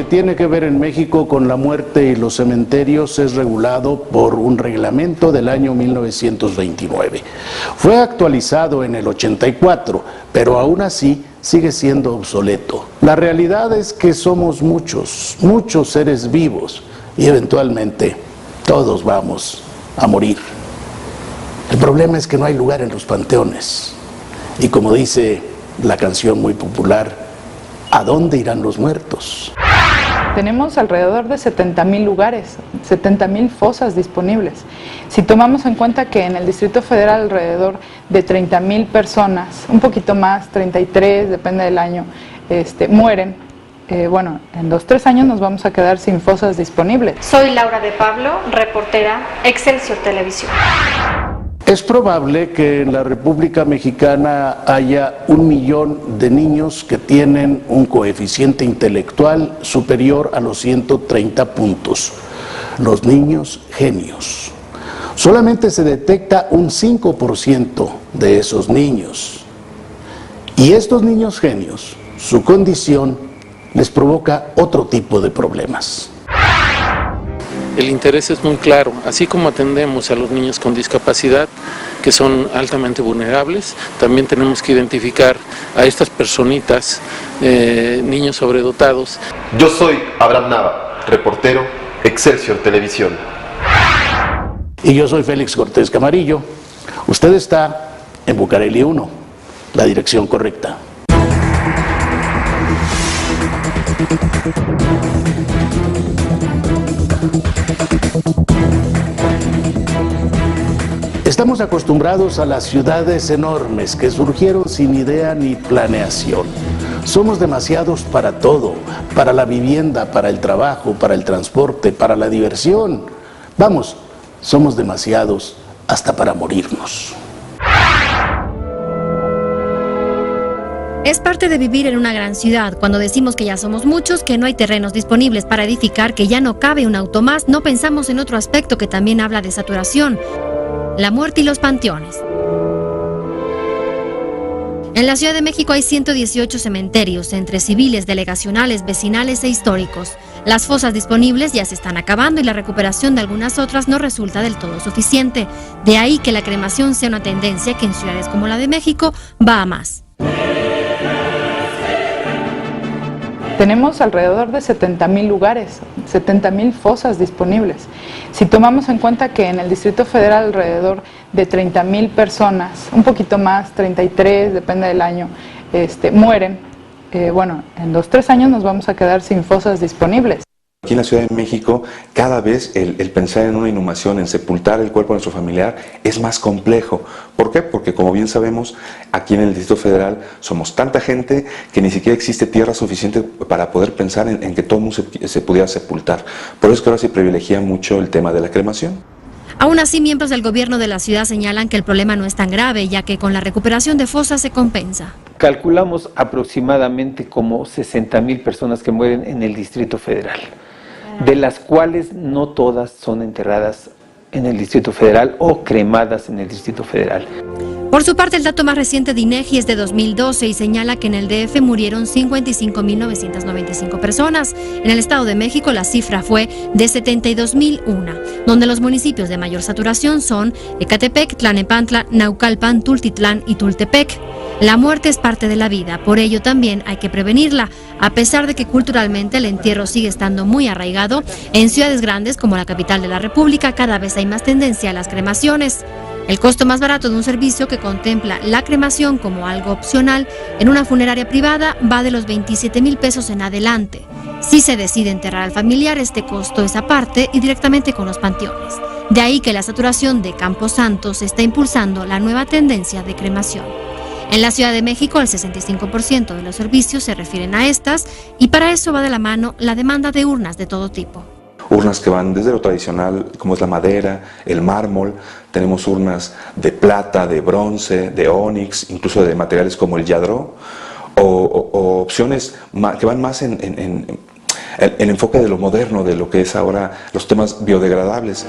que tiene que ver en México con la muerte y los cementerios es regulado por un reglamento del año 1929. Fue actualizado en el 84, pero aún así sigue siendo obsoleto. La realidad es que somos muchos seres vivos y eventualmente todos vamos a morir. El problema es que no hay lugar en los panteones. Y como dice la canción muy popular, ¿a dónde irán los muertos? Tenemos alrededor de 70,000 lugares, 70,000 fosas disponibles. Si tomamos en cuenta que en el Distrito Federal alrededor de 30,000 personas, un poquito más, 33, depende del año, mueren, bueno, en 2-3 años nos vamos a quedar sin fosas disponibles. Soy Laura de Pablo, reportera Excelsior Televisión. Es probable que en la República Mexicana haya 1 millón de niños que tienen un coeficiente intelectual superior a los 130 puntos. Los niños genios. Solamente se detecta un 5% de esos niños. Y estos niños genios, su condición les provoca otro tipo de problemas. El interés es muy claro, así como atendemos a los niños con discapacidad, que son altamente vulnerables, también tenemos que identificar a estas personitas, niños sobredotados. Yo soy Abraham Nava, reportero Excelsior Televisión. Y yo soy Félix Cortés Camarillo. Usted está en Bucareli 1, la dirección correcta. Estamos acostumbrados a las ciudades enormes que surgieron sin idea ni planeación. Somos demasiados para todo, para la vivienda, para el trabajo, para el transporte, para la diversión. Vamos, somos demasiados hasta para morirnos. Es parte de vivir en una gran ciudad. Cuando decimos que ya somos muchos, que no hay terrenos disponibles para edificar, que ya no cabe un auto más, no pensamos en otro aspecto que también habla de saturación: la muerte y los panteones. En la Ciudad de México hay 118 cementerios, entre civiles, delegacionales, vecinales e históricos. Las fosas disponibles ya se están acabando y la recuperación de algunas otras no resulta del todo suficiente. De ahí que la cremación sea una tendencia que en ciudades como la de México va a más. Tenemos alrededor de 70,000 lugares, 70,000 fosas disponibles. Si tomamos en cuenta que en el Distrito Federal alrededor de 30,000 personas, un poquito más, 33, depende del año, mueren, bueno, en 2-3 años nos vamos a quedar sin fosas disponibles. Aquí en la Ciudad de México, cada vez el pensar en una inhumación, en sepultar el cuerpo de nuestro familiar, es más complejo. ¿Por qué? Porque, como bien sabemos, aquí en el Distrito Federal somos tanta gente que ni siquiera existe tierra suficiente para poder pensar en que todo el mundo se pudiera sepultar. Por eso es que ahora se privilegia mucho el tema de la cremación. Aún así, miembros del gobierno de la ciudad señalan que el problema no es tan grave, ya que con la recuperación de fosas se compensa. Calculamos aproximadamente como 60,000 personas que mueren en el Distrito Federal, de las cuales no todas son enterradas en el Distrito Federal o cremadas en el Distrito Federal. Por su parte, el dato más reciente de INEGI es de 2012 y señala que en el DF murieron 55,995 personas. En el Estado de México la cifra fue de 72,001, donde los municipios de mayor saturación son Ecatepec, Tlalnepantla, Naucalpan, Tultitlán y Tultepec. La muerte es parte de la vida, por ello también hay que prevenirla. A pesar de que culturalmente el entierro sigue estando muy arraigado, en ciudades grandes como la capital de la República cada vez hay más tendencia a las cremaciones. El costo más barato de un servicio que contempla la cremación como algo opcional en una funeraria privada va de los 27,000 pesos en adelante. Si se decide enterrar al familiar, este costo es aparte y directamente con los panteones. De ahí que la saturación de Campos Santos está impulsando la nueva tendencia de cremación. En la Ciudad de México, el 65% de los servicios se refieren a estas y para eso va de la mano la demanda de urnas de todo tipo. Urnas que van desde lo tradicional, como es la madera, el mármol, tenemos urnas de plata, de bronce, de ónix, incluso de materiales como el yadró, o opciones que van más en el enfoque de lo moderno, de lo que es ahora los temas biodegradables.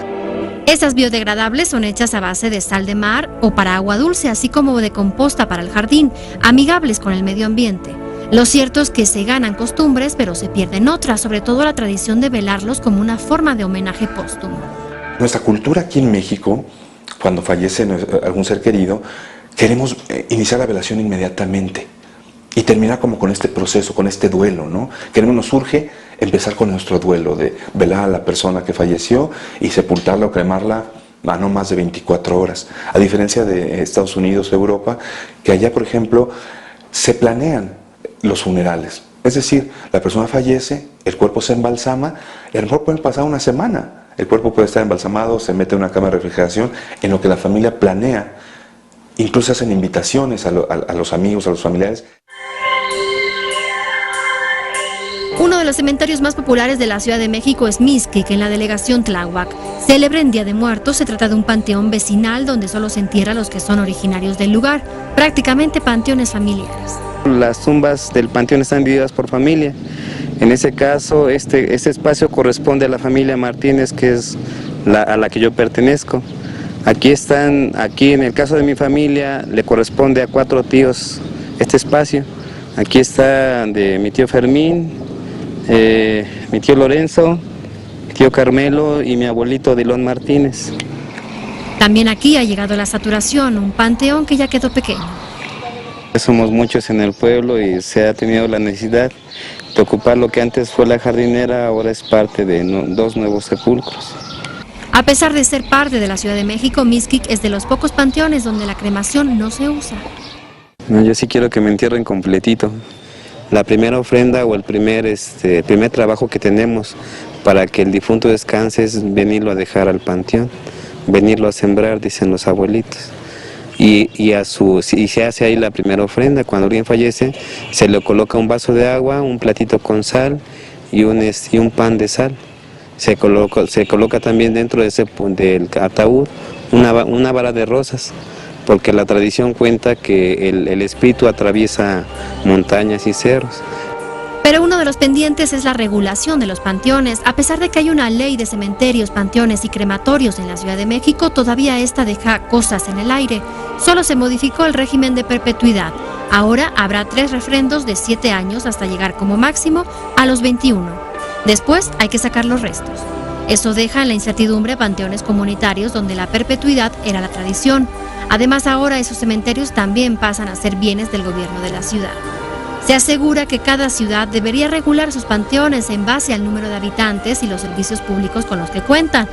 Estas biodegradables son hechas a base de sal de mar o para agua dulce, así como de composta para el jardín, amigables con el medio ambiente. Lo cierto es que se ganan costumbres, pero se pierden otras, sobre todo la tradición de velarlos como una forma de homenaje póstumo. Nuestra cultura aquí en México, cuando fallece algún ser querido, queremos iniciar la velación inmediatamente y terminar como con este proceso, con este duelo, ¿no? Nos surge empezar con nuestro duelo de velar a la persona que falleció y sepultarla o cremarla a no más de 24 horas. A diferencia de Estados Unidos, Europa, que allá, por ejemplo, se planean los funerales. Es decir, la persona fallece, el cuerpo se embalsama, y a lo mejor puede pasar una semana. El cuerpo puede estar embalsamado, se mete en una cámara de refrigeración, en lo que la familia planea. Incluso hacen invitaciones a los amigos, a los familiares. Uno de los cementerios más populares de la Ciudad de México es Mixquic, en la delegación Tláhuac. Célebre en Día de Muertos, se trata de un panteón vecinal donde solo se entierra a los que son originarios del lugar, prácticamente panteones familiares. Las tumbas del panteón están divididas por familia. En ese caso, este espacio corresponde a la familia Martínez, que es a la que yo pertenezco. Aquí en el caso de mi familia, le corresponde a 4 tíos este espacio. Aquí está de mi tío Fermín, mi tío Lorenzo, mi tío Carmelo y mi abuelito Dilón Martínez. También aquí ha llegado la saturación, un panteón que ya quedó pequeño. Somos muchos en el pueblo y se ha tenido la necesidad de ocupar lo que antes fue la jardinera, ahora es parte de 2 nuevos sepulcros. A pesar de ser parte de la Ciudad de México, Mixquic es de los pocos panteones donde la cremación no se usa. No, yo sí quiero que me entierren completito. La primera ofrenda o el primer trabajo que tenemos para que el difunto descanse es venirlo a dejar al panteón, venirlo a sembrar, dicen los abuelitos. Y se hace ahí la primera ofrenda. Cuando alguien fallece, se le coloca un vaso de agua, un platito con sal y un pan de sal. Se coloca también dentro del ataúd una vara de rosas, porque la tradición cuenta que el espíritu atraviesa montañas y cerros. Pero uno de los pendientes es la regulación de los panteones. A pesar de que hay una ley de cementerios, panteones y crematorios en la Ciudad de México, todavía esta deja cosas en el aire. Solo se modificó el régimen de perpetuidad. Ahora habrá 3 refrendos de 7 años hasta llegar como máximo a los 21. Después hay que sacar los restos. Eso deja en la incertidumbre panteones comunitarios donde la perpetuidad era la tradición. Además, ahora esos cementerios también pasan a ser bienes del gobierno de la ciudad. Se asegura que cada ciudad debería regular sus panteones en base al número de habitantes y los servicios públicos con los que cuentan.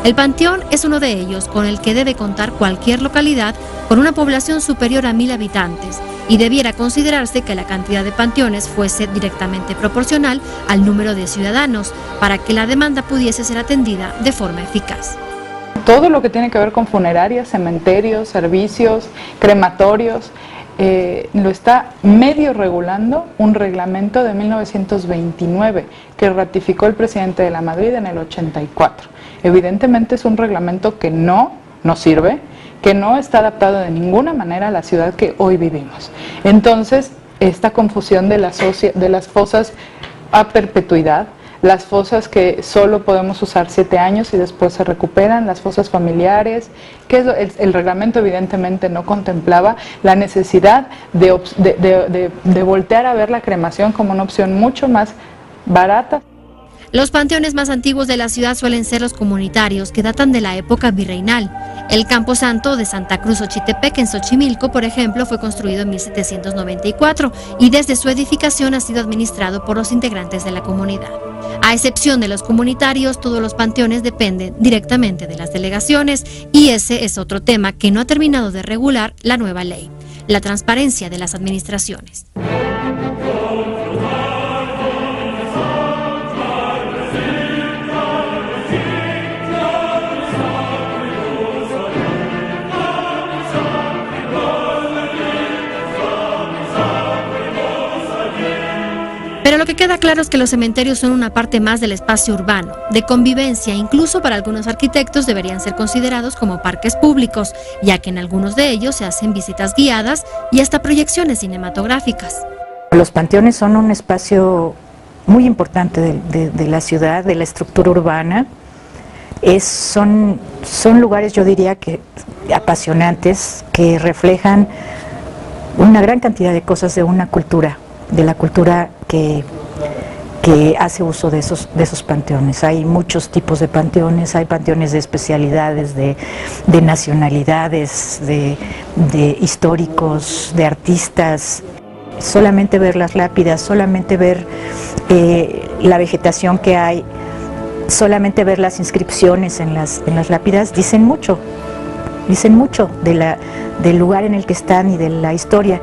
El panteón es uno de ellos, con el que debe contar cualquier localidad con una población superior a 1000 habitantes, y debiera considerarse que la cantidad de panteones fuese directamente proporcional al número de ciudadanos, para que la demanda pudiese ser atendida de forma eficaz. Todo lo que tiene que ver con funerarias, cementerios, servicios, crematorios, lo está medio regulando un reglamento de 1929 que ratificó el presidente de la Madrid en el 84. Evidentemente es un reglamento que no nos sirve, que no está adaptado de ninguna manera a la ciudad que hoy vivimos. Entonces, esta confusión de las fosas a perpetuidad, las fosas que solo podemos usar 7 años y después se recuperan, las fosas familiares, que el reglamento evidentemente no contemplaba la necesidad de voltear a ver la cremación como una opción mucho más barata. Los panteones más antiguos de la ciudad suelen ser los comunitarios, que datan de la época virreinal. El Camposanto de Santa Cruz Ochitepec en Xochimilco, por ejemplo, fue construido en 1794 y desde su edificación ha sido administrado por los integrantes de la comunidad. A excepción de los comunitarios, todos los panteones dependen directamente de las delegaciones, y ese es otro tema que no ha terminado de regular la nueva ley: la transparencia de las administraciones. Pero lo que queda claro es que los cementerios son una parte más del espacio urbano, de convivencia. Incluso para algunos arquitectos deberían ser considerados como parques públicos, ya que en algunos de ellos se hacen visitas guiadas y hasta proyecciones cinematográficas. Los panteones son un espacio muy importante de la ciudad, de la estructura urbana. Son lugares, yo diría, que apasionantes, que reflejan una gran cantidad de cosas de una cultura la cultura que hace uso de esos panteones. Hay muchos tipos de panteones, hay panteones de especialidades, de nacionalidades, de históricos, de artistas. Solamente ver las lápidas, solamente ver la vegetación que hay, solamente ver las inscripciones en las lápidas dicen mucho del lugar en el que están y de la historia.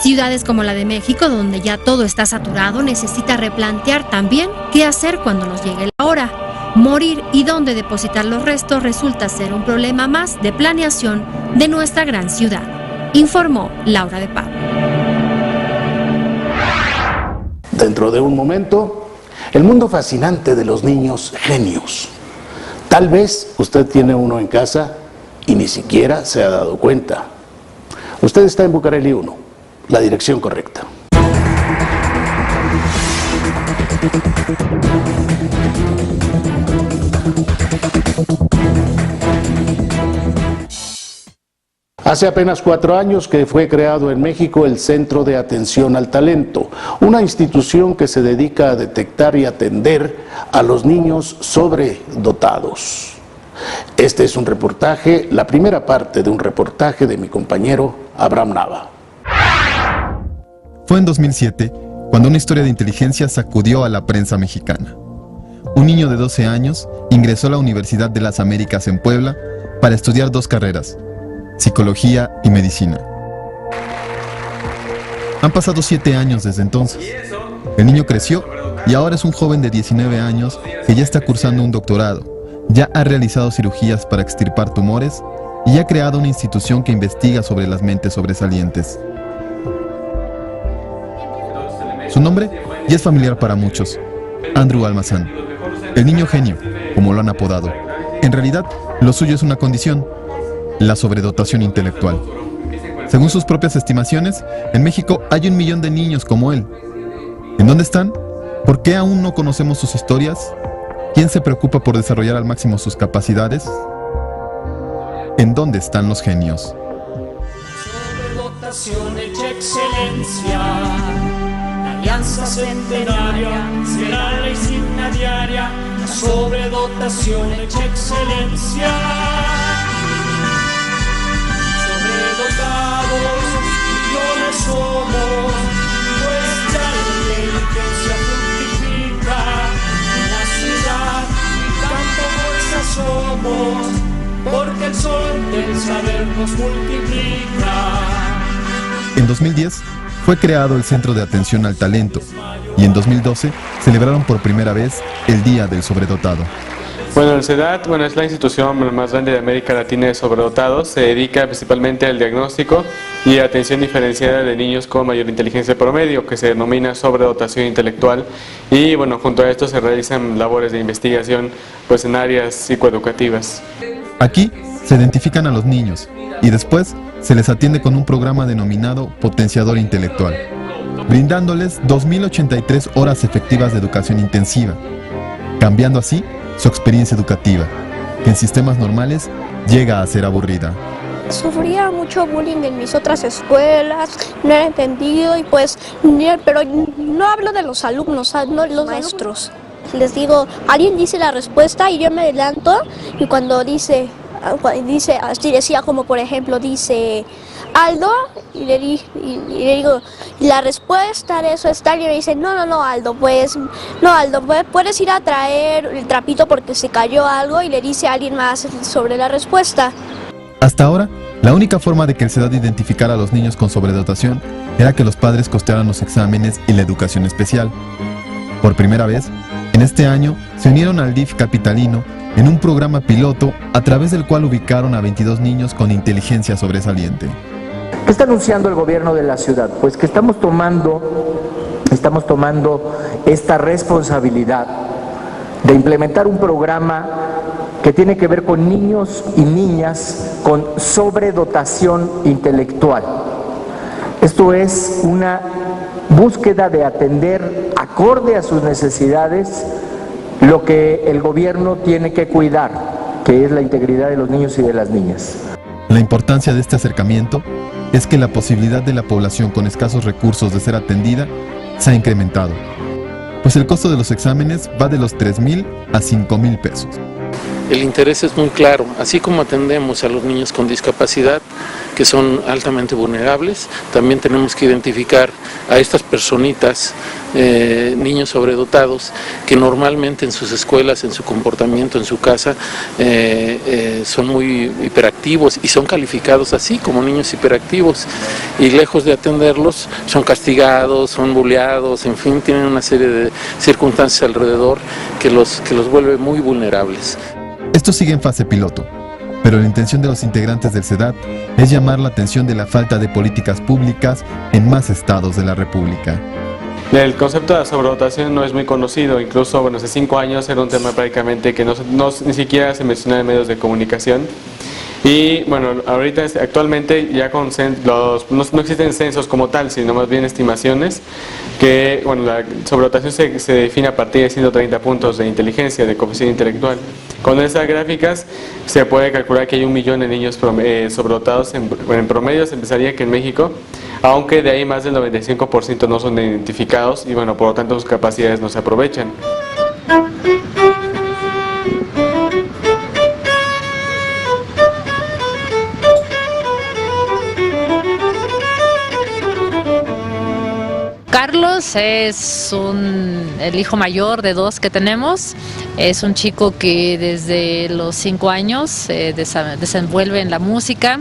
Ciudades como la de México, donde ya todo está saturado, necesita replantear también qué hacer cuando nos llegue la hora. Morir y dónde depositar los restos resulta ser un problema más de planeación de nuestra gran ciudad, informó Laura de Pablo. Dentro de un momento, el mundo fascinante de los niños genios. Tal vez usted tiene uno en casa y ni siquiera se ha dado cuenta. Usted está en Bucareli 1, la dirección correcta. Hace apenas 4 años que fue creado en México el Centro de Atención al Talento, una institución que se dedica a detectar y atender a los niños sobredotados. Este es un reportaje, la primera parte de un reportaje de mi compañero Abraham Nava. Fue en 2007 cuando una historia de inteligencia sacudió a la prensa mexicana. Un niño de 12 años ingresó a la Universidad de las Américas en Puebla para estudiar 2 carreras, psicología y medicina. Han pasado 7 años desde entonces. El niño creció y ahora es un joven de 19 años que ya está cursando un doctorado, ya ha realizado cirugías para extirpar tumores y ha creado una institución que investiga sobre las mentes sobresalientes. Su nombre ya es familiar para muchos, Andrew Almazán, el niño genio, como lo han apodado. En realidad, lo suyo es una condición, la sobredotación intelectual. Según sus propias estimaciones, en México hay 1 millón de niños como él. ¿En dónde están? ¿Por qué aún no conocemos sus historias? ¿Quién se preocupa por desarrollar al máximo sus capacidades? ¿En dónde están los genios? Sobredotación hecha excelencia, la alianza centenaria será la insignia diaria. La sobredotación hecha excelencia. Sobredotados millones somos, pues ya la inteligencia fructifica en la ciudad y tanta fuerza somos, porque el sol del saber nos multiplica. En 2010 fue creado el Centro de Atención al Talento y en 2012 celebraron por primera vez el Día del Sobredotado. Bueno, el CEDAT es la institución más grande de América Latina de sobredotados. Se dedica principalmente al diagnóstico y atención diferenciada de niños con mayor inteligencia promedio, que se denomina sobredotación intelectual. Y bueno, junto a esto se realizan labores de investigación en áreas psicoeducativas. Aquí se identifican a los niños y después se les atiende con un programa denominado Potenciador Intelectual, brindándoles 2.083 horas efectivas de educación intensiva, cambiando así su experiencia educativa, que en sistemas normales llega a ser aburrida. Sufría mucho bullying en mis otras escuelas, no era entendido pero no hablo de los alumnos, no los maestros. Les digo, alguien dice la respuesta y yo me adelanto y cuando dice así decía como por ejemplo dice Aldo y le digo y la respuesta de eso está y me dice no Aldo puedes ir a traer el trapito porque se cayó algo y le dice a alguien más sobre la respuesta. Hasta ahora, la única forma de que el CEDAT identificara a los niños con sobredotación era que los padres costearan los exámenes y la educación especial. Por primera vez, en este año se unieron al DIF capitalino en un programa piloto a través del cual ubicaron a 22 niños con inteligencia sobresaliente. ¿Qué está anunciando el gobierno de la ciudad? Pues que estamos tomando esta responsabilidad de implementar un programa que tiene que ver con niños y niñas con sobredotación intelectual. Esto es una búsqueda de atender acorde a sus necesidades lo que el gobierno tiene que cuidar, que es la integridad de los niños y de las niñas. La importancia de este acercamiento es que la posibilidad de la población con escasos recursos de ser atendida se ha incrementado, pues el costo de los exámenes va de los 3,000 a 5,000 pesos. El interés es muy claro, así como atendemos a los niños con discapacidad, que son altamente vulnerables, también tenemos que identificar a estas personitas, niños sobredotados, que normalmente en sus escuelas, en su comportamiento, en su casa, son muy hiperactivos y son calificados así como niños hiperactivos, y lejos de atenderlos son castigados, son bulleados, en fin, tienen una serie de circunstancias alrededor que los vuelve muy vulnerables. Esto sigue en fase piloto, pero la intención de los integrantes del CEDAT es llamar la atención de la falta de políticas públicas en más estados de la República. El concepto de la sobredotación no es muy conocido, incluso bueno, hace 5 años era un tema prácticamente que ni siquiera se mencionaba en medios de comunicación. Y bueno, actualmente ya no existen censos como tal, sino más bien estimaciones, que bueno, la sobredotación se define a partir de 130 puntos de inteligencia, de coeficiente intelectual. Con esas gráficas se puede calcular que hay 1 millón de niños sobredotados en promedio. Se pensaría que en México, aunque de ahí más del 95% no son identificados y bueno, por lo tanto sus capacidades no se aprovechan. Carlos es el hijo mayor de 2 que tenemos. Es un chico que desde los 5 años se desenvuelve en la música,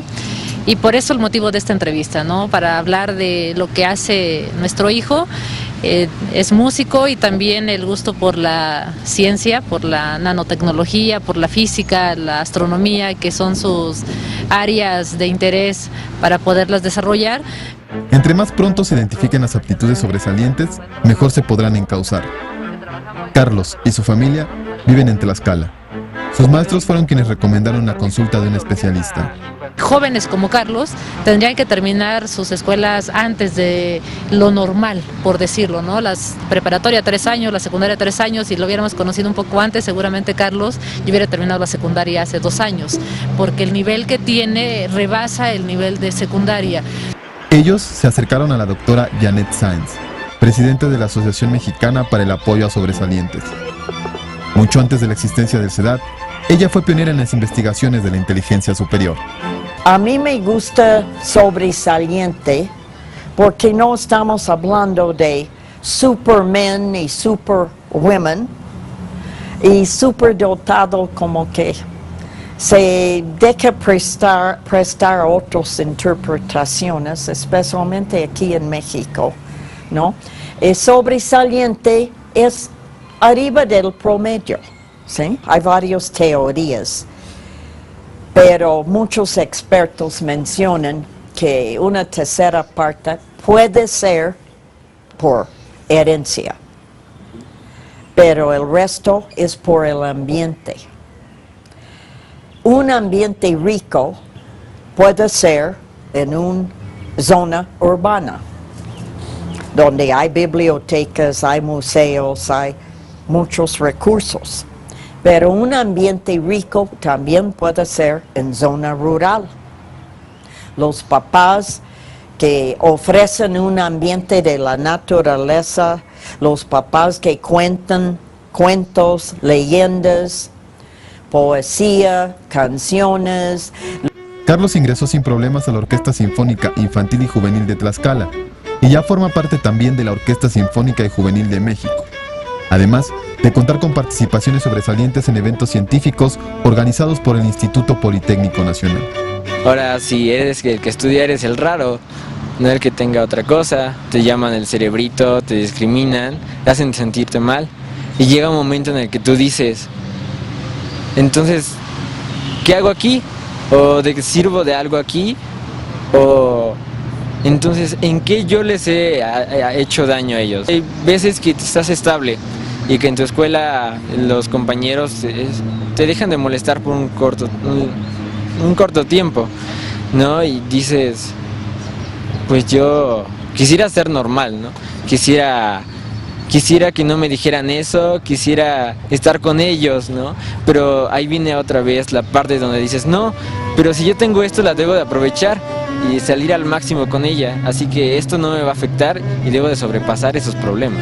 y por eso el motivo de esta entrevista, ¿no? Para hablar de lo que hace nuestro hijo. Es músico y también el gusto por la ciencia, por la nanotecnología, por la física, la astronomía, que son sus áreas de interés para poderlas desarrollar. Entre más pronto se identifiquen las aptitudes sobresalientes, mejor se podrán encauzar. Carlos y su familia viven en Tlaxcala. Sus maestros fueron quienes recomendaron la consulta de un especialista. Jóvenes como Carlos tendrían que terminar sus escuelas antes de lo normal, por decirlo, ¿no? La preparatoria 3 años, la secundaria 3 años, si lo hubiéramos conocido un poco antes, seguramente Carlos ya hubiera terminado la secundaria hace 2 años, porque el nivel que tiene rebasa el nivel de secundaria. Ellos se acercaron a la doctora Janet Sáenz, presidenta de la Asociación Mexicana para el Apoyo a Sobresalientes. Mucho antes de la existencia del CEDAT, ella fue pionera en las investigaciones de la inteligencia superior. A mí me gusta sobresaliente porque no estamos hablando de supermen y superwomen, y superdotado como que se deja prestar a otras interpretaciones, especialmente aquí en México, ¿no? El sobresaliente es arriba del promedio, ¿sí? Hay varias teorías, pero muchos expertos mencionan que una tercera parte puede ser por herencia, pero el resto es por el ambiente. Un ambiente rico puede ser en una zona urbana, donde hay bibliotecas, hay museos, hay muchos recursos. Pero un ambiente rico también puede ser en zona rural. Los papás que ofrecen un ambiente de la naturaleza, los papás que cuentan cuentos, leyendas, poesía, canciones. Carlos ingresó sin problemas a la Orquesta Sinfónica Infantil y Juvenil de Tlaxcala y ya forma parte también de la Orquesta Sinfónica y Juvenil de México, además de contar con participaciones sobresalientes en eventos científicos organizados por el Instituto Politécnico Nacional. Ahora, si eres el que estudia, eres el raro, no el que tenga otra cosa. Te llaman el cerebrito, te discriminan, te hacen sentirte mal, y llega un momento en el que tú dices: entonces, ¿qué hago aquí? ¿O de qué sirvo de algo aquí? ¿O entonces en qué yo les he hecho daño a ellos? Hay veces que estás estable y que en tu escuela los compañeros te dejan de molestar por un corto tiempo, ¿no? Y dices, pues yo quisiera ser normal, ¿no? Quisiera quisiera que no me dijeran eso, quisiera estar con ellos, ¿no? Pero ahí viene otra vez la parte donde dices, no, pero si yo tengo esto la debo de aprovechar y salir al máximo con ella, así que esto no me va a afectar y debo de sobrepasar esos problemas.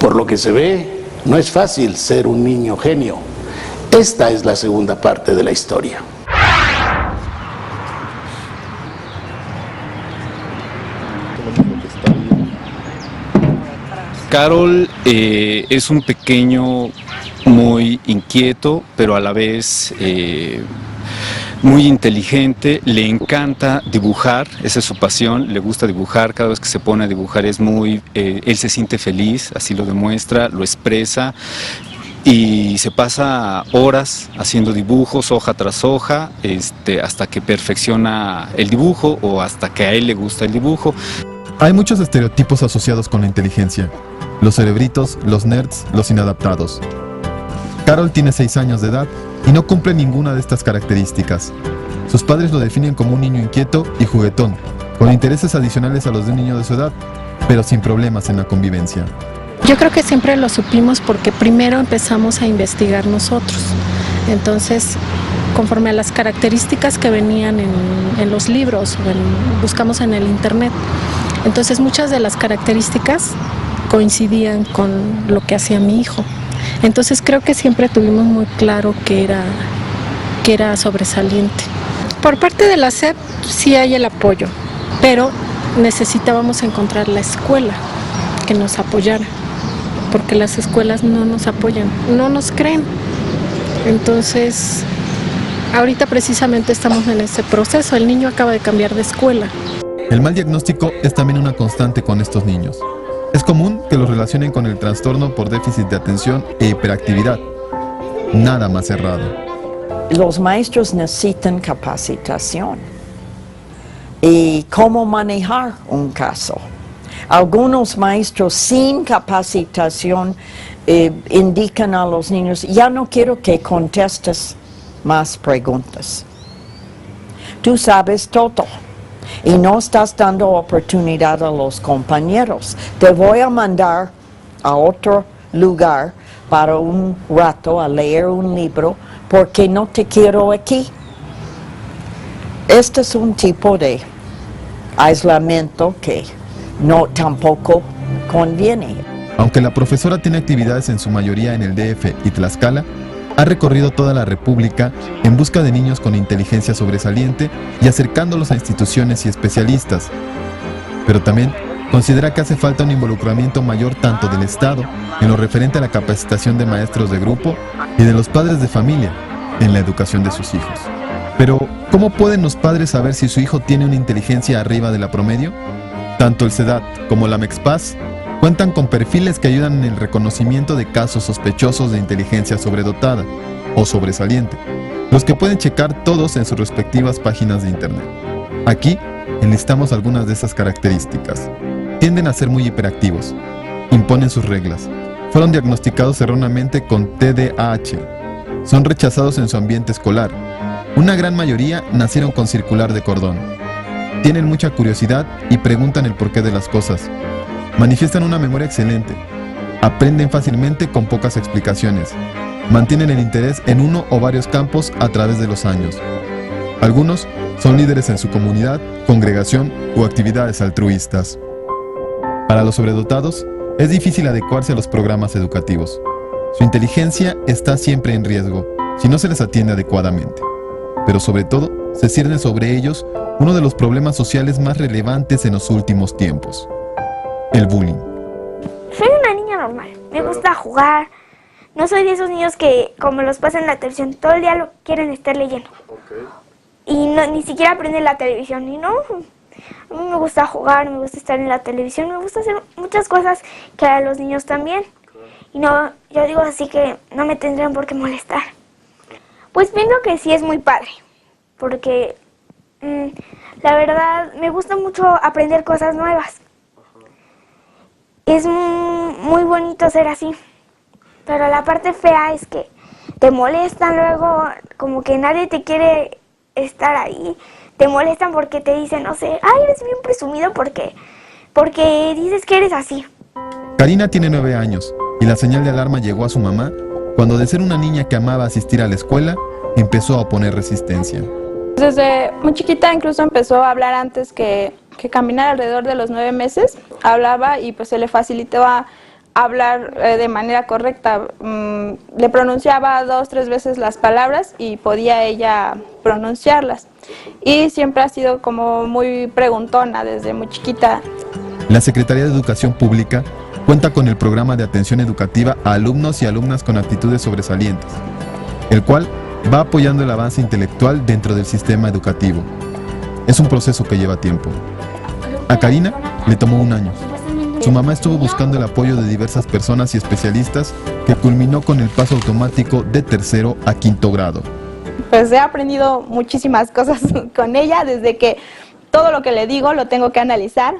Por lo que se ve, no es fácil ser un niño genio. Esta es la segunda parte de la historia. Carol es un pequeño muy inquieto, pero a la vez muy inteligente, le encanta dibujar, esa es su pasión, le gusta dibujar, cada vez que se pone a dibujar es muy, él se siente feliz, así lo demuestra, lo expresa y se pasa horas haciendo dibujos, hoja tras hoja, hasta que perfecciona el dibujo o hasta que a él le gusta el dibujo. Hay muchos estereotipos asociados con la inteligencia. Los cerebritos, los nerds, los inadaptados. Carol tiene 6 años de edad y no cumple ninguna de estas características. Sus padres lo definen como un niño inquieto y juguetón, con intereses adicionales a los de un niño de su edad, pero sin problemas en la convivencia. Yo creo que siempre lo supimos porque primero empezamos a investigar nosotros. Entonces, conforme a las características que venían en los libros, buscamos en el internet. Entonces, muchas de las características coincidían con lo que hacía mi hijo. Entonces creo que siempre tuvimos muy claro que era sobresaliente. Por parte de la SEP sí hay el apoyo, pero necesitábamos encontrar la escuela que nos apoyara, porque las escuelas no nos apoyan, no nos creen. Entonces, ahorita precisamente estamos en ese proceso, el niño acaba de cambiar de escuela. El mal diagnóstico es también una constante con estos niños. Es común que los relacionen con el trastorno por déficit de atención e hiperactividad. Nada más errado. Los maestros necesitan capacitación y cómo manejar un caso. Algunos maestros sin capacitación indican a los niños, ya no quiero que contestes más preguntas. Tú sabes todo. Y no estás dando oportunidad a los compañeros. Te voy a mandar a otro lugar para un rato a leer un libro porque no te quiero aquí. Este es un tipo de aislamiento que no tampoco conviene. Aunque la profesora tiene actividades en su mayoría en el DF y Tlaxcala, ha recorrido toda la República en busca de niños con inteligencia sobresaliente y acercándolos a instituciones y especialistas. Pero también considera que hace falta un involucramiento mayor tanto del Estado en lo referente a la capacitación de maestros de grupo y de los padres de familia en la educación de sus hijos. Pero, ¿cómo pueden los padres saber si su hijo tiene una inteligencia arriba de la promedio? Tanto el CEDAT como la MEXPAS cuentan con perfiles que ayudan en el reconocimiento de casos sospechosos de inteligencia sobredotada o sobresaliente, los que pueden checar todos en sus respectivas páginas de internet. Aquí enlistamos algunas de esas características. Tienden a ser muy hiperactivos, imponen sus reglas, fueron diagnosticados erróneamente con TDAH, son rechazados en su ambiente escolar, una gran mayoría nacieron con circular de cordón, tienen mucha curiosidad y preguntan el porqué de las cosas. Manifiestan una memoria excelente, aprenden fácilmente con pocas explicaciones, mantienen el interés en uno o varios campos a través de los años. Algunos son líderes en su comunidad, congregación o actividades altruistas. Para los sobredotados, es difícil adecuarse a los programas educativos. Su inteligencia está siempre en riesgo si no se les atiende adecuadamente. Pero sobre todo, se cierne sobre ellos uno de los problemas sociales más relevantes en los últimos tiempos: el bullying. Soy una niña normal, me gusta jugar, no soy de esos niños que, como los pasan en la televisión, todo el día lo quieren estar leyendo. Y no, ni siquiera aprenden la televisión, y no, a mí me gusta jugar, me gusta estar en la televisión, me gusta hacer muchas cosas que a los niños también. Y no, yo digo así que no me tendrían por qué molestar. Pues pienso que sí es muy padre, porque la verdad me gusta mucho aprender cosas nuevas. Es muy bonito ser así, pero la parte fea es que te molestan luego, como que nadie te quiere estar ahí, te molestan porque te dicen, no sé, ay, eres bien presumido porque dices que eres así. Karina tiene 9 años y la señal de alarma llegó a su mamá cuando, de ser una niña que amaba asistir a la escuela, empezó a oponer resistencia. Desde muy chiquita incluso empezó a hablar antes que caminar. Alrededor de los 9 meses hablaba y pues se le facilitaba hablar de manera correcta. Le pronunciaba 2 o 3 veces las palabras y podía ella pronunciarlas. Y siempre ha sido como muy preguntona desde muy chiquita. La Secretaría de Educación Pública cuenta con el programa de atención educativa a alumnos y alumnas con aptitudes sobresalientes, el cual va apoyando el avance intelectual dentro del sistema educativo. Es un proceso que lleva tiempo. A Karina le tomó 1 año. Su mamá estuvo buscando el apoyo de diversas personas y especialistas, que culminó con el paso automático de 3º a 5º grado. Pues he aprendido muchísimas cosas con ella, desde que todo lo que le digo lo tengo que analizar.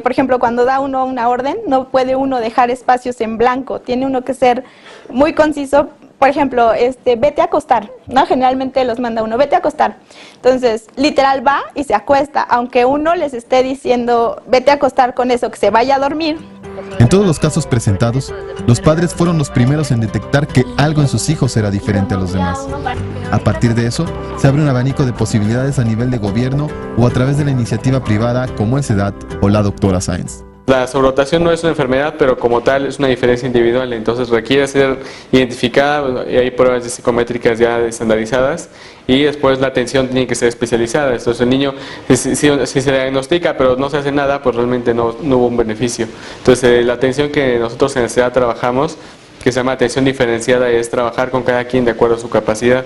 Por ejemplo, cuando da uno una orden, no puede uno dejar espacios en blanco, tiene uno que ser muy conciso. Por ejemplo, vete a acostar, ¿no? Generalmente los manda uno, vete a acostar. Entonces, literal va y se acuesta, aunque uno les esté diciendo, vete a acostar con eso, que se vaya a dormir. En todos los casos presentados, los padres fueron los primeros en detectar que algo en sus hijos era diferente a los demás. A partir de eso, se abre un abanico de posibilidades a nivel de gobierno o a través de la iniciativa privada como el CEDAT o la doctora Sáenz. La sobredotación no es una enfermedad, pero como tal es una diferencia individual, entonces requiere ser identificada, y hay pruebas psicométricas ya estandarizadas, y después la atención tiene que ser especializada. Entonces el niño, si se diagnostica pero no se hace nada, pues realmente no hubo un beneficio. Entonces la atención que nosotros en el CEDAT trabajamos, que se llama atención diferenciada, es trabajar con cada quien de acuerdo a su capacidad,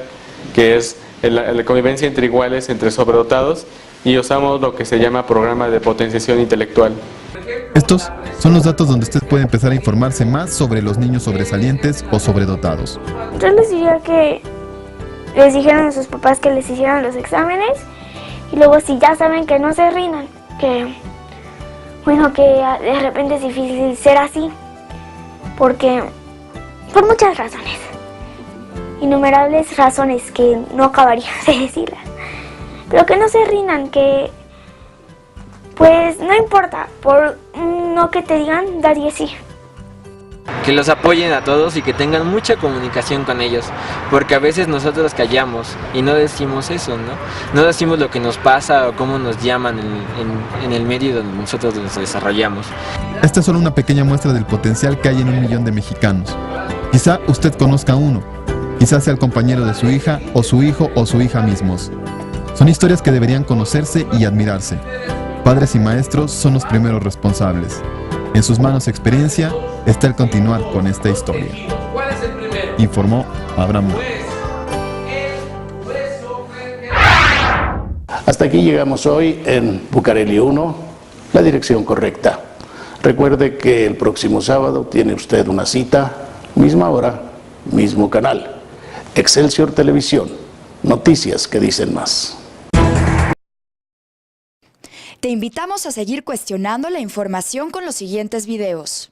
que es la convivencia entre iguales, entre sobredotados, y usamos lo que se llama programa de potenciación intelectual. Estos son los datos donde usted puede empezar a informarse más sobre los niños sobresalientes o sobredotados. Yo les diría que les dijeron a sus papás que les hicieran los exámenes, y luego si ya saben, que no se rindan, que bueno, que de repente es difícil ser así, porque por muchas razones, innumerables razones que no acabaría de decirlas, pero que no se rindan, que pues no importa, por no que te digan, dar y sí. Que los apoyen a todos y que tengan mucha comunicación con ellos, porque a veces nosotros callamos y no decimos eso, ¿no? No decimos lo que nos pasa o cómo nos llaman en el medio donde nosotros nos desarrollamos. Esta es solo una pequeña muestra del potencial que hay en 1 millón de mexicanos. Quizá usted conozca a uno, quizá sea el compañero de su hija o su hijo o su hija mismos. Son historias que deberían conocerse y admirarse. Padres y maestros son los primeros responsables. En sus manos experiencia está el continuar con esta historia. Informó Abraham. Hasta aquí llegamos hoy en Bucareli 1, la dirección correcta. Recuerde que el próximo sábado tiene usted una cita, misma hora, mismo canal. Excelsior Televisión, noticias que dicen más. Te invitamos a seguir cuestionando la información con los siguientes videos.